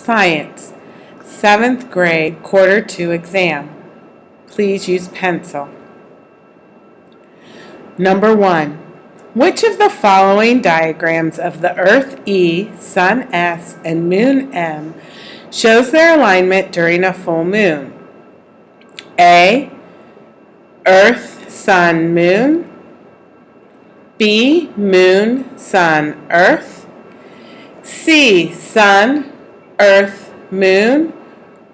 Science, 7th grade, Quarter 2 exam. Please use pencil. Number 1. Which of the following diagrams of the Earth E, Sun S, and Moon M shows their alignment during a full moon? A. Earth, Sun, Moon. B. Moon, Sun, Earth. C. Sun, Earth, Moon.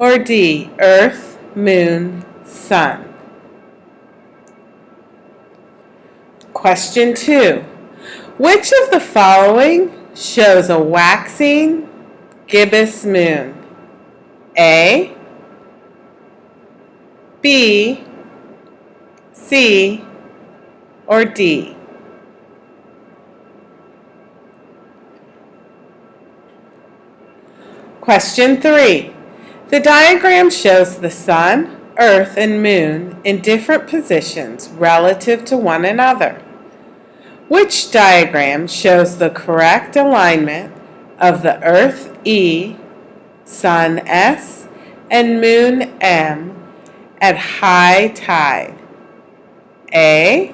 Or D. Earth, Moon, Sun. Question 2. Which of the following shows a waxing gibbous moon? A. B. C. Or D? Question 3. The diagram shows the Sun, Earth, and Moon in different positions relative to one another. Which diagram shows the correct alignment of the Earth E, Sun S, and Moon M at high tide? A.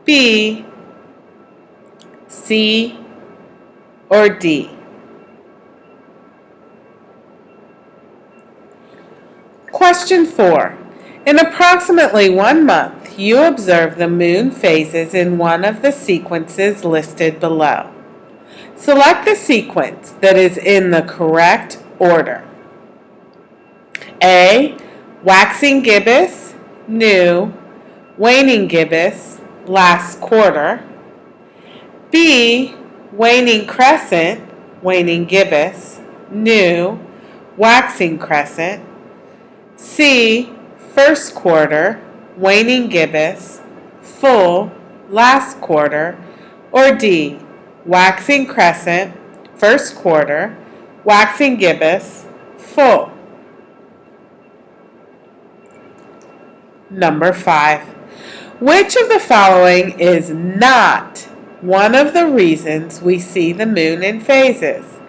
B. C. Or D? Question 4. In approximately 1 month, you observe the moon phases in one of the sequences listed below. Select the sequence that is in the correct order. A. Waxing gibbous, new, waning gibbous, last quarter. B. Waning crescent, waning gibbous, new, waxing crescent. C. First quarter, waning gibbous, full, last quarter. Or D. Waxing crescent, first quarter, waxing gibbous, full. Number 5. Which of the following is not one of the reasons we see the moon in phases?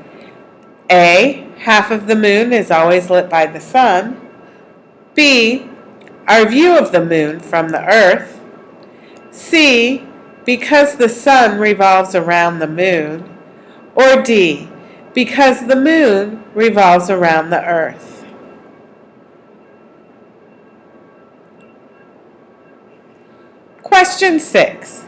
A. Half of the moon is always lit by the sun. B. Our view of the moon from the Earth. C. Because the sun revolves around the moon. Or D. Because the moon revolves around the Earth. Question 6.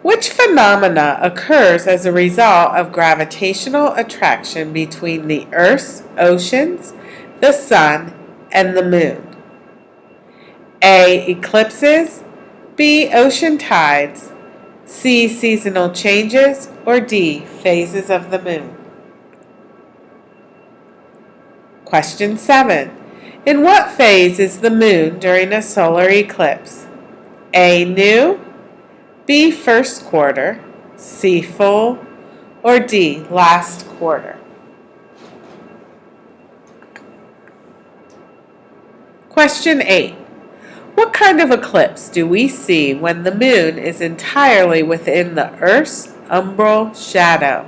Which phenomena occurs as a result of gravitational attraction between the Earth's oceans, the sun, and the moon? A. Eclipses. B. Ocean tides. C. Seasonal changes. Or D. Phases of the moon. Question 7. In what phase is the moon during a solar eclipse? A. New. B. First quarter. C. Full. Or D. Last quarter. Question 8. What kind of eclipse do we see when the moon is entirely within the Earth's umbral shadow?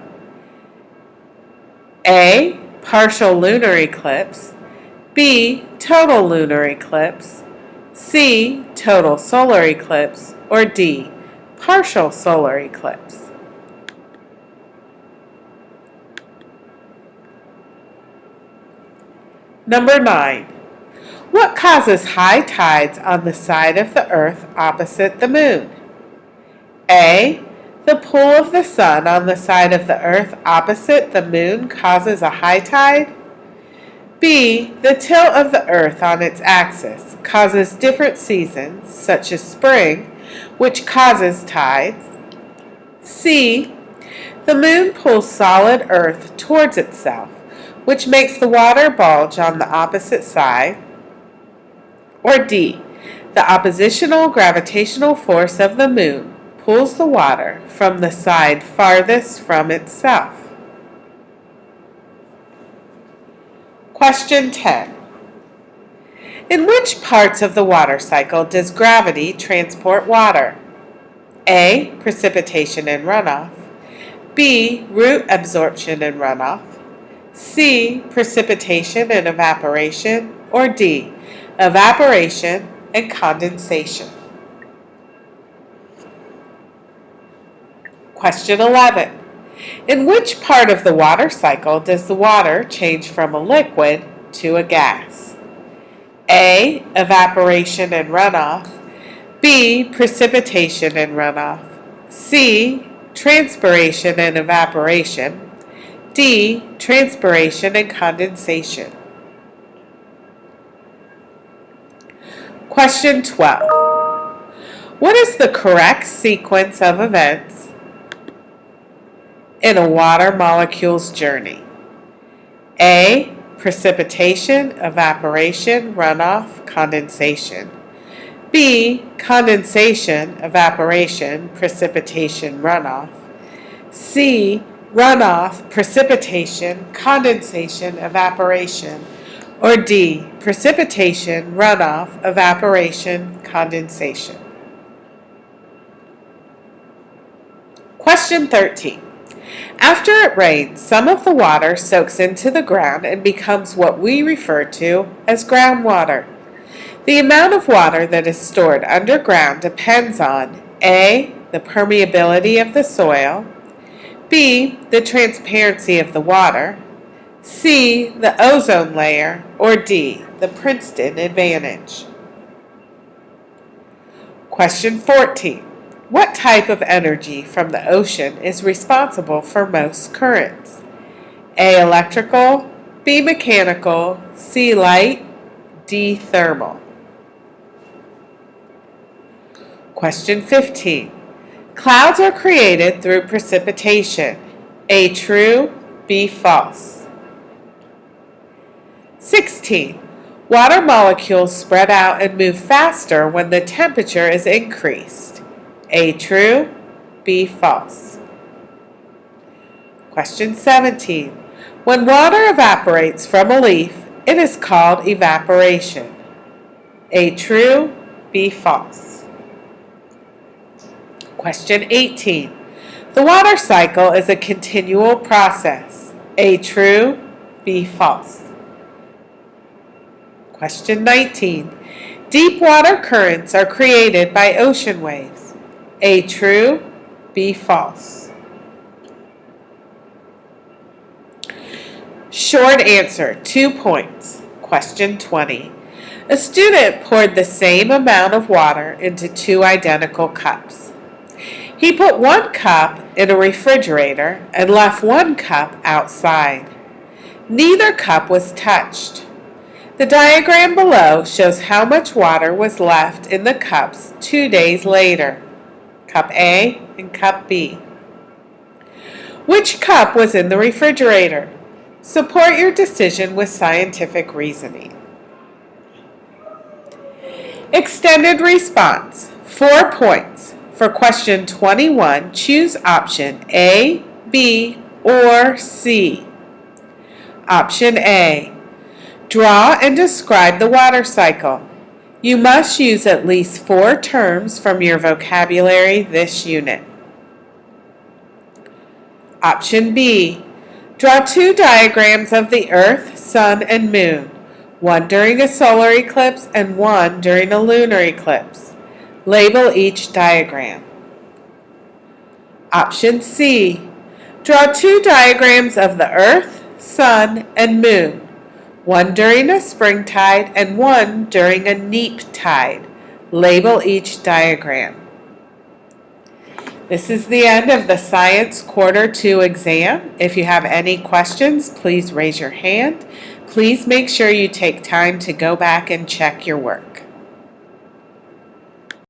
A. Partial lunar eclipse. B. Total lunar eclipse. C. Total solar eclipse. Or D. Partial solar eclipse. Number 9. What causes high tides on the side of the Earth opposite the moon? A. The pull of the sun on the side of the Earth opposite the moon causes a high tide. B. The tilt of the Earth on its axis causes different seasons, such as spring, which causes tides. C. The moon pulls solid Earth towards itself, which makes the water bulge on the opposite side. Or D. The oppositional gravitational force of the moon pulls the water from the side farthest from itself. Question 10. In which parts of the water cycle does gravity transport water? A. Precipitation and runoff. B. Root absorption and runoff. C. Precipitation and evaporation, or D. Evaporation and condensation. Question 11. In which part of the water cycle does the water change from a liquid to a gas? A. Evaporation and runoff. B. Precipitation and runoff. C. Transpiration and evaporation. D. Transpiration and condensation. Question 12. What is the correct sequence of events in a water molecule's journey? A. Precipitation, evaporation, runoff, condensation. B. Condensation, evaporation, precipitation, runoff. C. Runoff, precipitation, condensation, evaporation. Or D. Precipitation, runoff, evaporation, condensation. Question 13. After it rains, some of the water soaks into the ground and becomes what we refer to as groundwater. The amount of water that is stored underground depends on A. The permeability of the soil, B. The transparency of the water, C. The ozone layer, or D. The Princeton advantage. Question 14. What type of energy from the ocean is responsible for most currents? A. Electrical, B. Mechanical, C. Light, D. Thermal. Question 15. Clouds are created through precipitation. A. True, B. False. 16. Water molecules spread out and move faster when the temperature is increased. A. True, B. False. Question 17. When water evaporates from a leaf, it is called evaporation. A. True, B. False. Question 18. The water cycle is a continual process. A. True, B. False. Question 19. Deep water currents are created by ocean waves. A. True, B. False. Short answer, 2 points. Question 20. A student poured the same amount of water into 2 identical cups. He put 1 cup in a refrigerator and left 1 cup outside. Neither cup was touched. The diagram below shows how much water was left in the cups 2 days later. Cup A and Cup B. Which cup was in the refrigerator? Support your decision with scientific reasoning. Extended response, 4 points. For question 21, choose option A, B, or C. Option A. Draw and describe the water cycle. You must use at least 4 terms from your vocabulary this unit. Option B. Draw 2 diagrams of the Earth, Sun, and Moon, one during a solar eclipse and one during a lunar eclipse. Label each diagram. Option C. Draw 2 diagrams of the Earth, Sun, and Moon, one during a spring tide and one during a neap tide. Label each diagram. This is the end of the Science Quarter 2 exam. If you have any questions, please raise your hand. Please make sure you take time to go back and check your work.